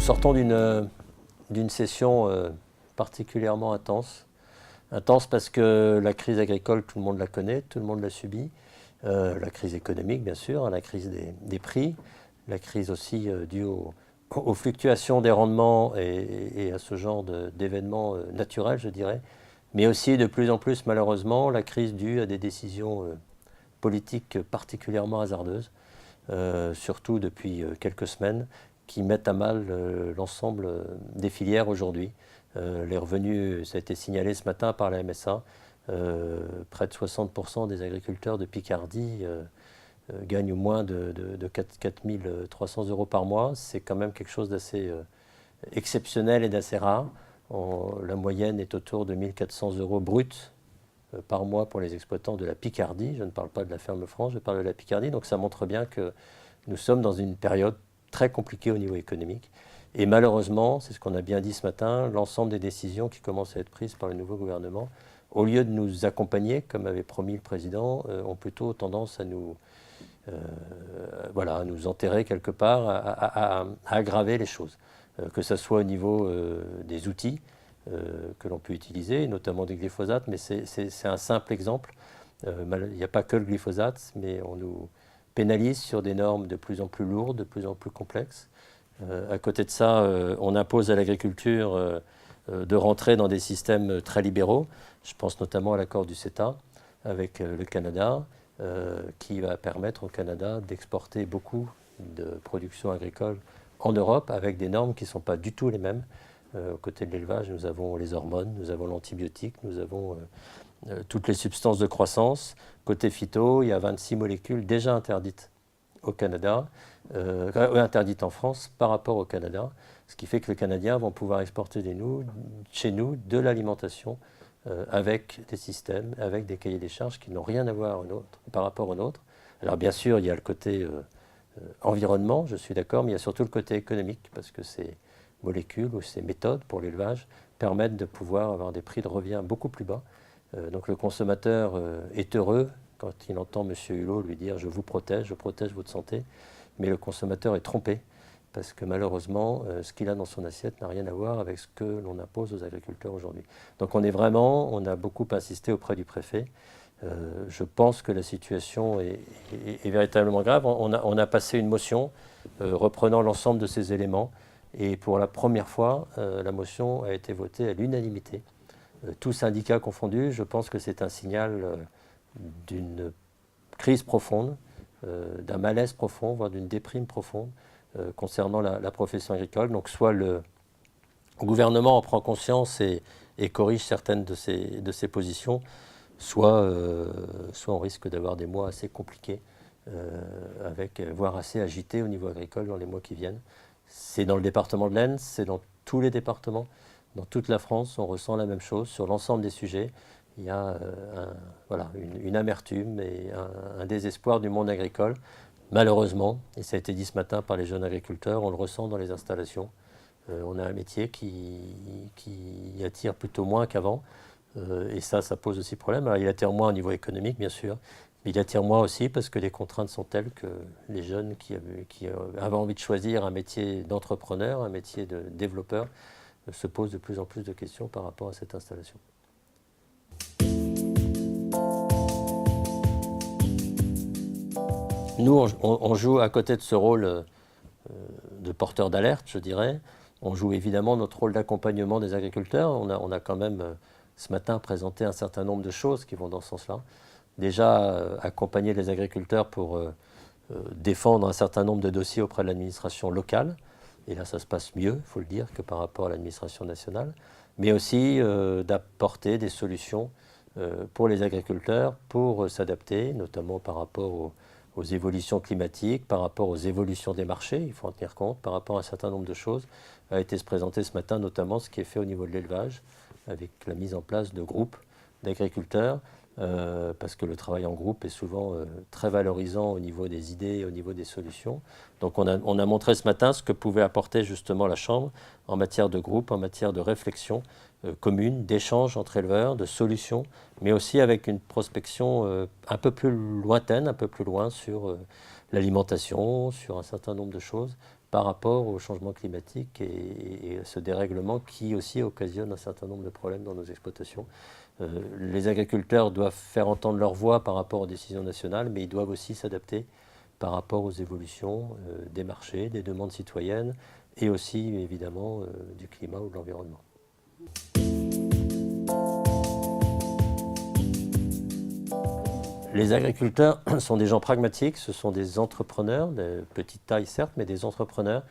sortons d'une session particulièrement intense. Intense parce que la crise agricole, tout le monde la connaît, tout le monde l'a subie. La crise économique, bien sûr, la crise des prix, la crise aussi due aux fluctuations des rendements et à ce genre d'événements naturels, je dirais. Mais aussi de plus en plus, malheureusement, la crise due à des décisions politiques particulièrement hasardeuses, surtout depuis quelques semaines, qui mettent à mal l'ensemble des filières aujourd'hui. Les revenus, ça a été signalé ce matin par la MSA, près de 60% des agriculteurs de Picardie gagnent moins de 4 300 euros par mois. C'est quand même quelque chose d'assez exceptionnel et d'assez rare. La moyenne est autour de 1 400 euros bruts par mois pour les exploitants de la Picardie. Je ne parle pas de la ferme France, je parle de la Picardie. Donc ça montre bien que nous sommes dans une période très compliquée au niveau économique. Et malheureusement, c'est ce qu'on a bien dit ce matin, l'ensemble des décisions qui commencent à être prises par le nouveau gouvernement, au lieu de nous accompagner, comme avait promis le président, ont plutôt tendance à nous, à nous enterrer quelque part, à aggraver les choses. Que ce soit au niveau des outils que l'on peut utiliser, notamment des glyphosates, mais c'est un simple exemple. Il n'y a pas que le glyphosate, mais on nous pénalise sur des normes de plus en plus lourdes, de plus en plus complexes. À côté de ça, on impose à l'agriculture de rentrer dans des systèmes très libéraux. Je pense notamment à l'accord du CETA avec le Canada, qui va permettre au Canada d'exporter beaucoup de production agricole en Europe avec des normes qui ne sont pas du tout les mêmes. Aux côtés de l'élevage, nous avons les hormones, nous avons l'antibiotique, nous avons toutes les substances de croissance. Côté phyto, il y a 26 molécules déjà interdites au Canada, interdites en France par rapport au Canada, ce qui fait que les Canadiens vont pouvoir exporter chez nous de l'alimentation avec des systèmes, avec des cahiers des charges qui n'ont rien à voir par rapport aux nôtres. Alors bien sûr, il y a le côté environnement, je suis d'accord, mais il y a surtout le côté économique, parce que ces molécules ou ces méthodes pour l'élevage permettent de pouvoir avoir des prix de revient beaucoup plus bas. Donc le consommateur est heureux quand il entend M. Hulot lui dire « je protège votre santé », mais le consommateur est trompé, parce que malheureusement, ce qu'il a dans son assiette n'a rien à voir avec ce que l'on impose aux agriculteurs aujourd'hui. Donc on a beaucoup insisté auprès du préfet. Je pense que la situation est véritablement grave. On a passé une motion reprenant l'ensemble de ces éléments, et pour la première fois, la motion a été votée à l'unanimité. Tous syndicats confondus, je pense que c'est un signal d'une crise profonde, d'un malaise profond, voire d'une déprime profonde concernant la profession agricole. Donc soit le gouvernement en prend conscience et corrige certaines de ses positions, soit on risque d'avoir des mois assez compliqués, voire assez agités au niveau agricole dans les mois qui viennent. C'est dans le département de l'Aisne, c'est dans tous les départements. Dans toute la France, on ressent la même chose sur l'ensemble des sujets. Il y a une amertume et un désespoir du monde agricole. Malheureusement, et ça a été dit ce matin par les jeunes agriculteurs, on le ressent dans les installations. On a un métier qui attire plutôt moins qu'avant. Et ça pose aussi problème. Alors, il attire moins au niveau économique, bien sûr, mais il attire moins aussi parce que les contraintes sont telles que les jeunes qui avaient envie de choisir un métier d'entrepreneur, un métier de développeur, se posent de plus en plus de questions par rapport à cette installation. Nous, on joue à côté de ce rôle de porteur d'alerte, je dirais. On joue évidemment notre rôle d'accompagnement des agriculteurs. On a quand même ce matin présenté un certain nombre de choses qui vont dans ce sens-là. Déjà, accompagner les agriculteurs pour défendre un certain nombre de dossiers auprès de l'administration locale. Et là, ça se passe mieux, il faut le dire, que par rapport à l'administration nationale. Mais aussi d'apporter des solutions pour les agriculteurs pour s'adapter, notamment par rapport aux évolutions climatiques, par rapport aux évolutions des marchés, il faut en tenir compte, par rapport à un certain nombre de choses, a été se présenter ce matin, notamment ce qui est fait au niveau de l'élevage, avec la mise en place de groupes d'agriculteurs, parce que le travail en groupe est souvent très valorisant au niveau des idées, au niveau des solutions. Donc on a montré ce matin ce que pouvait apporter justement la Chambre en matière de groupe, en matière de réflexion commune, d'échange entre éleveurs, de solutions, mais aussi avec une prospection un peu plus lointaine, un peu plus loin sur l'alimentation, sur un certain nombre de choses, par rapport au changement climatique et à ce dérèglement qui aussi occasionne un certain nombre de problèmes dans nos exploitations. Les agriculteurs doivent faire entendre leur voix par rapport aux décisions nationales, mais ils doivent aussi s'adapter par rapport aux évolutions des marchés, des demandes citoyennes et aussi évidemment du climat ou de l'environnement. Les agriculteurs sont des gens pragmatiques, ce sont des entrepreneurs, de petite taille certes, mais des entrepreneurs.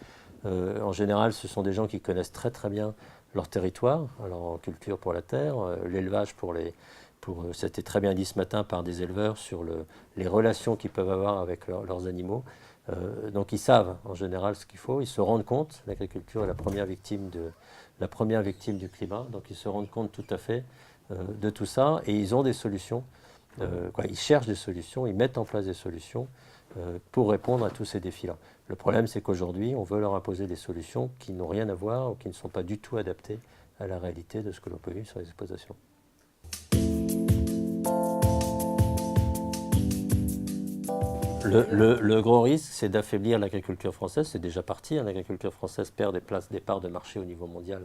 En général, ce sont des gens qui connaissent très très bien leur territoire, alors en culture pour la terre, l'élevage c'était très bien dit ce matin par des éleveurs sur les relations qu'ils peuvent avoir avec leurs animaux. Donc ils savent en général ce qu'il faut, ils se rendent compte, l'agriculture est la première victime du climat, donc ils se rendent compte tout à fait de tout ça et ils ont des solutions. Ils cherchent des solutions, ils mettent en place des solutions pour répondre à tous ces défis-là. Le problème, c'est qu'aujourd'hui, on veut leur imposer des solutions qui n'ont rien à voir ou qui ne sont pas du tout adaptées à la réalité de ce que l'on peut vivre sur les exploitations. Le gros risque, c'est d'affaiblir l'agriculture française. C'est déjà parti. L'agriculture française perd des parts de marché au niveau mondial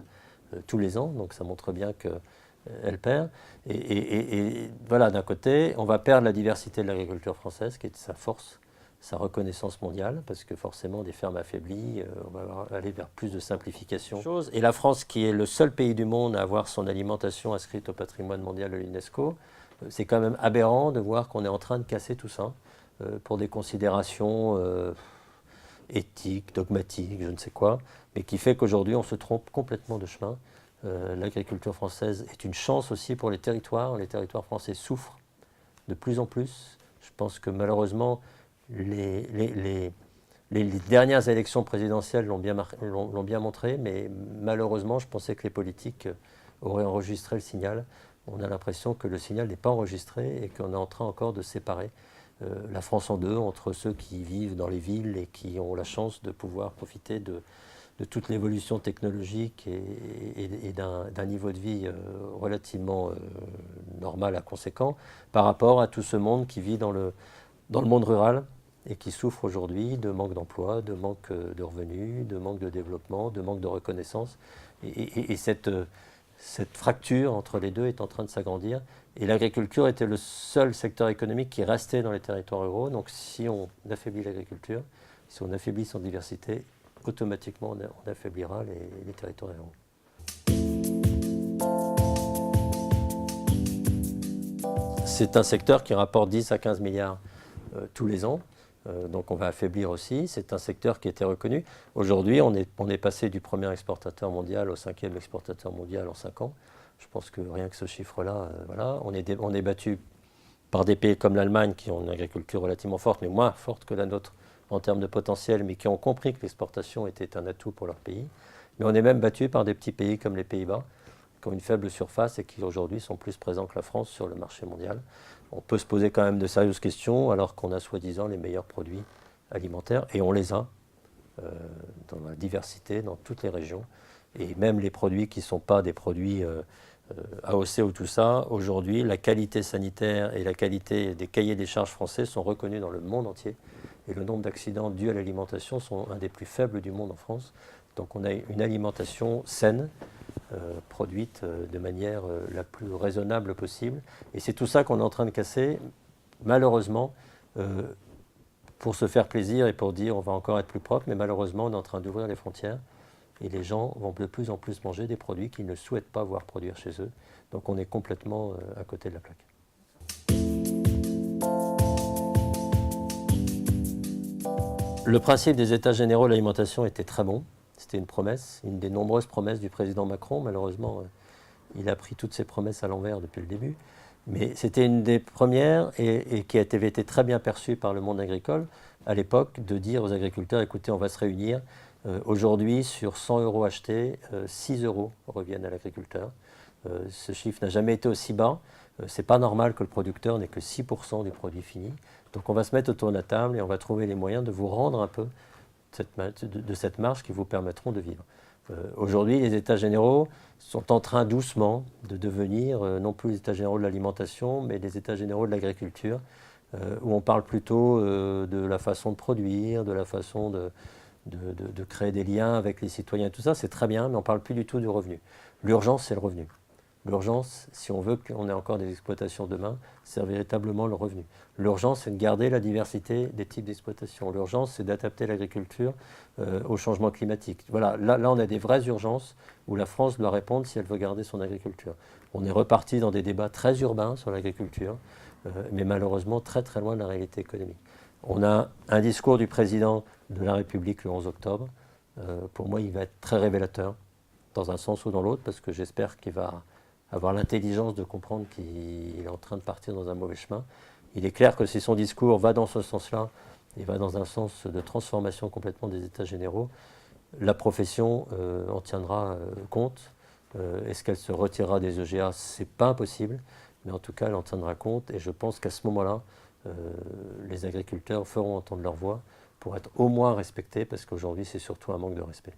tous les ans, donc ça montre bien qu'elle perd. Et voilà, d'un côté, on va perdre la diversité de l'agriculture française, qui est sa force, sa reconnaissance mondiale, parce que forcément, des fermes affaiblies, on va aller vers plus de simplification. Et la France, qui est le seul pays du monde à avoir son alimentation inscrite au patrimoine mondial de l'UNESCO, c'est quand même aberrant de voir qu'on est en train de casser tout ça pour des considérations éthiques, dogmatiques, je ne sais quoi, mais qui fait qu'aujourd'hui, on se trompe complètement de chemin. L'agriculture française est une chance aussi pour les territoires. Les territoires français souffrent de plus en plus. Je pense que malheureusement, les dernières élections présidentielles l'ont bien montré, mais malheureusement, je pensais que les politiques auraient enregistré le signal. On a l'impression que le signal n'est pas enregistré et qu'on est en train encore de séparer la France en deux, entre ceux qui vivent dans les villes et qui ont la chance de pouvoir profiter de toute l'évolution technologique et d'un niveau de vie relativement normal à conséquent, par rapport à tout ce monde qui vit dans le monde rural et qui souffre aujourd'hui de manque d'emploi, de manque de revenus, de manque de développement, de manque de reconnaissance. Et cette fracture entre les deux est en train de s'agrandir. Et l'agriculture était le seul secteur économique qui restait dans les territoires ruraux. Donc si on affaiblit l'agriculture, si on affaiblit son diversité, automatiquement on affaiblira les territoires ruraux. C'est un secteur qui rapporte 10 à 15 milliards tous les ans. Donc on va affaiblir aussi. C'est un secteur qui était reconnu. Aujourd'hui, on est passé du premier exportateur mondial au 5e exportateur mondial en 5 ans. Je pense que rien que ce chiffre-là, voilà, on est battu par des pays comme l'Allemagne qui ont une agriculture relativement forte, mais moins forte que la nôtre en termes de potentiel, mais qui ont compris que l'exportation était un atout pour leur pays. Mais on est même battu par des petits pays comme les Pays-Bas, qui ont une faible surface et qui aujourd'hui sont plus présents que la France sur le marché mondial. On peut se poser quand même de sérieuses questions alors qu'on a soi-disant les meilleurs produits alimentaires, et on les a dans la diversité, dans toutes les régions. Et même les produits qui ne sont pas des produits AOC ou tout ça, aujourd'hui, la qualité sanitaire et la qualité des cahiers des charges français sont reconnus dans le monde entier. Et le nombre d'accidents dus à l'alimentation sont un des plus faibles du monde en France. Donc on a une alimentation saine, produite de manière la plus raisonnable possible. Et c'est tout ça qu'on est en train de casser, malheureusement, pour se faire plaisir et pour dire on va encore être plus propre, mais malheureusement on est en train d'ouvrir les frontières et les gens vont de plus en plus manger des produits qu'ils ne souhaitent pas voir produire chez eux. Donc on est complètement à côté de la plaque. Le principe des États généraux de l'alimentation était très bon. C'était une promesse, une des nombreuses promesses du président Macron. Malheureusement, il a pris toutes ses promesses à l'envers depuis le début. Mais c'était une des premières et qui avait été très bien perçue par le monde agricole à l'époque, de dire aux agriculteurs, écoutez, on va se réunir. Aujourd'hui, sur 100 € achetés, 6 € reviennent à l'agriculteur. Ce chiffre n'a jamais été aussi bas. Ce n'est pas normal que le producteur n'ait que 6% du produit fini. Donc on va se mettre autour de la table et on va trouver les moyens de vous rendre un peu de cette marge qui vous permettront de vivre. Aujourd'hui, les États généraux sont en train doucement de devenir, non plus les États généraux de l'alimentation, mais les États généraux de l'agriculture, où on parle plutôt de la façon de produire, de la façon de créer des liens avec les citoyens, tout ça, c'est très bien, mais on ne parle plus du tout du revenu. L'urgence, c'est le revenu. L'urgence, si on veut qu'on ait encore des exploitations demain, c'est véritablement le revenu. L'urgence, c'est de garder la diversité des types d'exploitation. L'urgence, c'est d'adapter l'agriculture au changement climatique. Voilà, là, on a des vraies urgences où la France doit répondre si elle veut garder son agriculture. On est reparti dans des débats très urbains sur l'agriculture, mais malheureusement très très loin de la réalité économique. On a un discours du président de la République le 11 octobre. Pour moi, il va être très révélateur, dans un sens ou dans l'autre, parce que j'espère qu'il va avoir l'intelligence de comprendre qu'il est en train de partir dans un mauvais chemin. Il est clair que si son discours va dans ce sens-là, il va dans un sens de transformation complètement des États généraux, la profession en tiendra compte. Est-ce qu'elle se retirera des EGA? Ce n'est pas impossible, mais en tout cas, elle en tiendra compte. Et je pense qu'à ce moment-là, les agriculteurs feront entendre leur voix pour être au moins respectés, parce qu'aujourd'hui, c'est surtout un manque de respect.